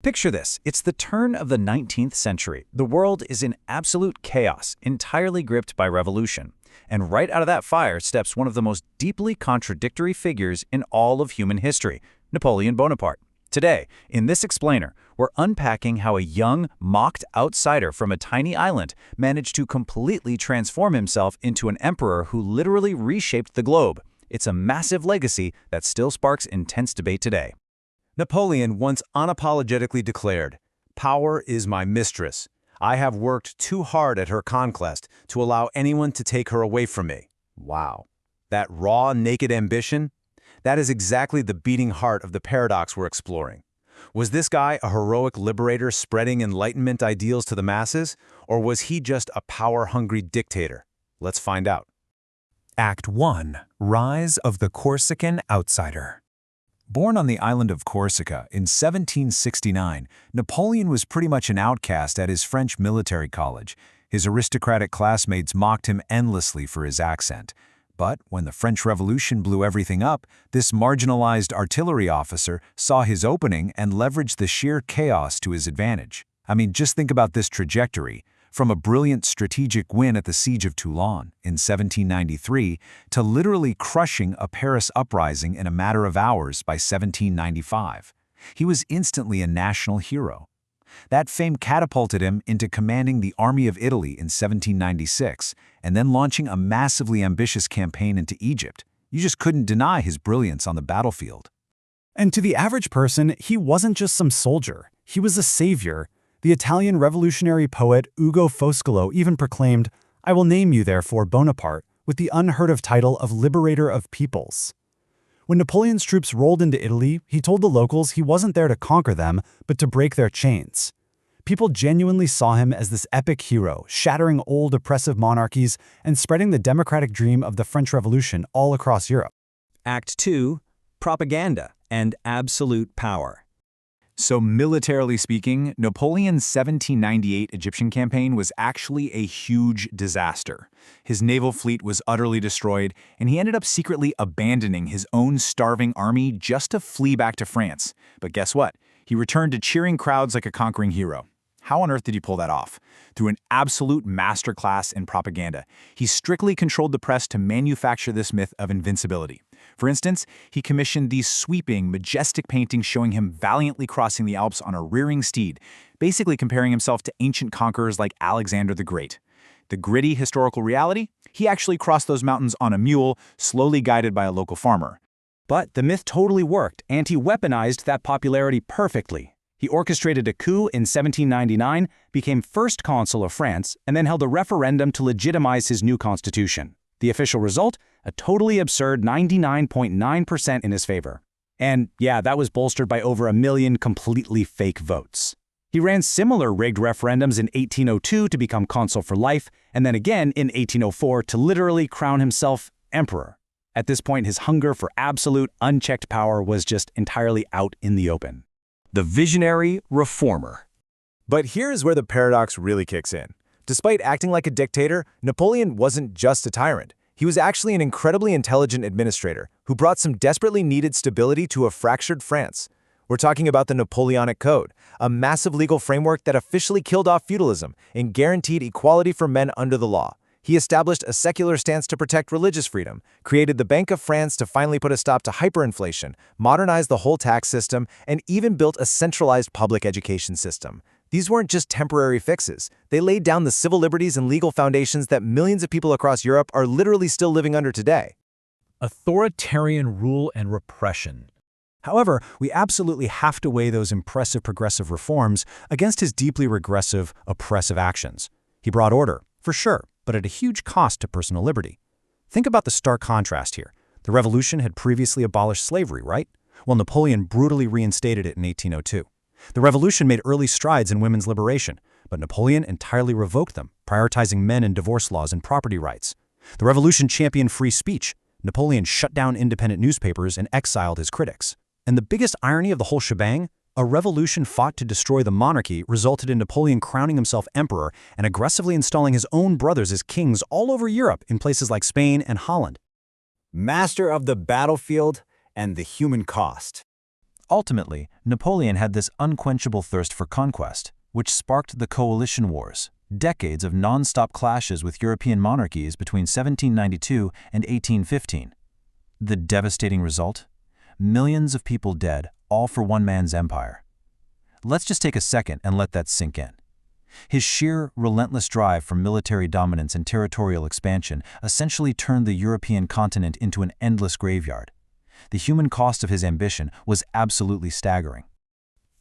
Picture this. It's the turn of the 19th century. The world is in absolute chaos, entirely gripped by revolution. And right out of that fire steps one of the most deeply contradictory figures in all of human history, Napoleon Bonaparte. Today, in this explainer, we're unpacking how a young, mocked outsider from a tiny island managed to completely transform himself into an emperor who literally reshaped the globe. It's a massive legacy that still sparks intense debate today. Napoleon once unapologetically declared, "Power is my mistress. I have worked too hard at her conquest to allow anyone to take her away from me." Wow. That raw, naked ambition? That is exactly the beating heart of the paradox we're exploring. Was this guy a heroic liberator spreading Enlightenment ideals to the masses, or was he just a power-hungry dictator? Let's find out. Act 1. Rise of the Corsican Outsider. Born on the island of Corsica in 1769, Napoleon was pretty much an outcast at his French military college. His aristocratic classmates mocked him endlessly for his accent. But when the French Revolution blew everything up, this marginalized artillery officer saw his opening and leveraged the sheer chaos to his advantage. I mean, just think about this trajectory. From a brilliant strategic win at the Siege of Toulon in 1793 to literally crushing a Paris uprising in a matter of hours by 1795. He was instantly a national hero. That fame catapulted him into commanding the Army of Italy in 1796 and then launching a massively ambitious campaign into Egypt. You just couldn't deny his brilliance on the battlefield. And to the average person, he wasn't just some soldier. He was a savior. The Italian revolutionary poet Ugo Foscolo even proclaimed, "I will name you, therefore, Bonaparte," with the unheard-of title of Liberator of Peoples. When Napoleon's troops rolled into Italy, he told the locals he wasn't there to conquer them, but to break their chains. People genuinely saw him as this epic hero, shattering old oppressive monarchies and spreading the democratic dream of the French Revolution all across Europe. Act 2. Propaganda and absolute power. So militarily speaking, Napoleon's 1798 Egyptian campaign was actually a huge disaster. His naval fleet was utterly destroyed, and he ended up secretly abandoning his own starving army just to flee back to France. But guess what? He returned to cheering crowds like a conquering hero. How on earth did he pull that off? Through an absolute masterclass in propaganda. He strictly controlled the press to manufacture this myth of invincibility. For instance, he commissioned these sweeping, majestic paintings showing him valiantly crossing the Alps on a rearing steed, basically comparing himself to ancient conquerors like Alexander the Great. The gritty historical reality? He actually crossed those mountains on a mule, slowly guided by a local farmer. But the myth totally worked, and he weaponized that popularity perfectly. He orchestrated a coup in 1799, became first consul of France, and then held a referendum to legitimize his new constitution. The official result? A totally absurd 99.9% in his favor. And yeah, that was bolstered by over 1 million completely fake votes. He ran similar rigged referendums in 1802 to become consul for life, and then again in 1804 to literally crown himself emperor. At this point, his hunger for absolute, unchecked power was just entirely out in the open. The visionary reformer. But here's where the paradox really kicks in. Despite acting like a dictator, Napoleon wasn't just a tyrant. He was actually an incredibly intelligent administrator who brought some desperately needed stability to a fractured France. We're talking about the Napoleonic Code, a massive legal framework that officially killed off feudalism and guaranteed equality for men under the law. He established a secular stance to protect religious freedom, created the Bank of France to finally put a stop to hyperinflation, modernized the whole tax system, and even built a centralized public education system. These weren't just temporary fixes. They laid down the civil liberties and legal foundations that millions of people across Europe are literally still living under today. Authoritarian rule and repression. However, we absolutely have to weigh those impressive progressive reforms against his deeply regressive, oppressive actions. He brought order, for sure, but at a huge cost to personal liberty. Think about the stark contrast here. The revolution had previously abolished slavery, right? Well, Napoleon brutally reinstated it in 1802. The revolution made early strides in women's liberation, but Napoleon entirely revoked them, prioritizing men and divorce laws and property rights. The revolution championed free speech. Napoleon shut down independent newspapers and exiled his critics. And the biggest irony of the whole shebang? A revolution fought to destroy the monarchy resulted in Napoleon crowning himself emperor and aggressively installing his own brothers as kings all over Europe in places like Spain and Holland. Master of the battlefield and the human cost. Ultimately, Napoleon had this unquenchable thirst for conquest, which sparked the Coalition Wars, decades of non-stop clashes with European monarchies between 1792 and 1815. The devastating result? Millions of people dead, all for one man's empire. Let's just take a second and let that sink in. His sheer, relentless drive for military dominance and territorial expansion essentially turned the European continent into an endless graveyard. The human cost of his ambition was absolutely staggering.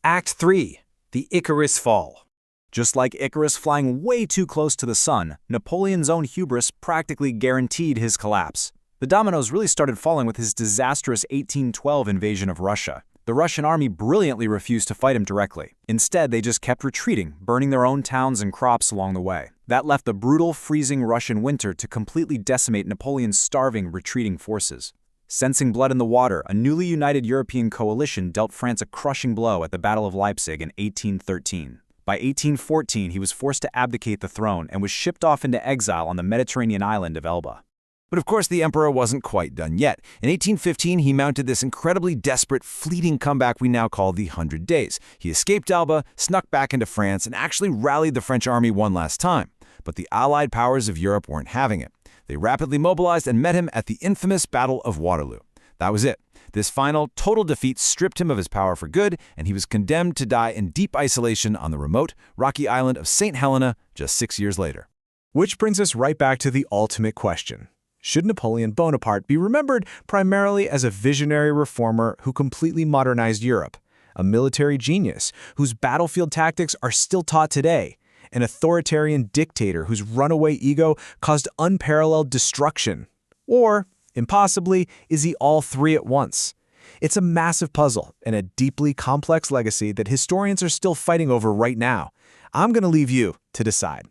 Act 3. The Icarus Fall. Just like Icarus flying way too close to the sun, Napoleon's own hubris practically guaranteed his collapse. The dominoes really started falling with his disastrous 1812 invasion of Russia. The Russian army brilliantly refused to fight him directly. Instead, they just kept retreating, burning their own towns and crops along the way. That left the brutal, freezing Russian winter to completely decimate Napoleon's starving, retreating forces. Sensing blood in the water, a newly united European coalition dealt France a crushing blow at the Battle of Leipzig in 1813. By 1814, he was forced to abdicate the throne and was shipped off into exile on the Mediterranean island of Elba. But of course, the emperor wasn't quite done yet. In 1815, he mounted this incredibly desperate, fleeting comeback we now call the 100 Days. He escaped Elba, snuck back into France, and actually rallied the French army one last time. But the Allied powers of Europe weren't having it. They rapidly mobilized and met him at the infamous Battle of Waterloo. That was it. This final, total defeat stripped him of his power for good, and he was condemned to die in deep isolation on the remote, rocky island of St. Helena just 6 years later. Which brings us right back to the ultimate question. Should Napoleon Bonaparte be remembered primarily as a visionary reformer who completely modernized Europe, a military genius whose battlefield tactics are still taught today, an authoritarian dictator whose runaway ego caused unparalleled destruction? Or, impossibly, is he all three at once? It's a massive puzzle and a deeply complex legacy that historians are still fighting over right now. I'm going to leave you to decide.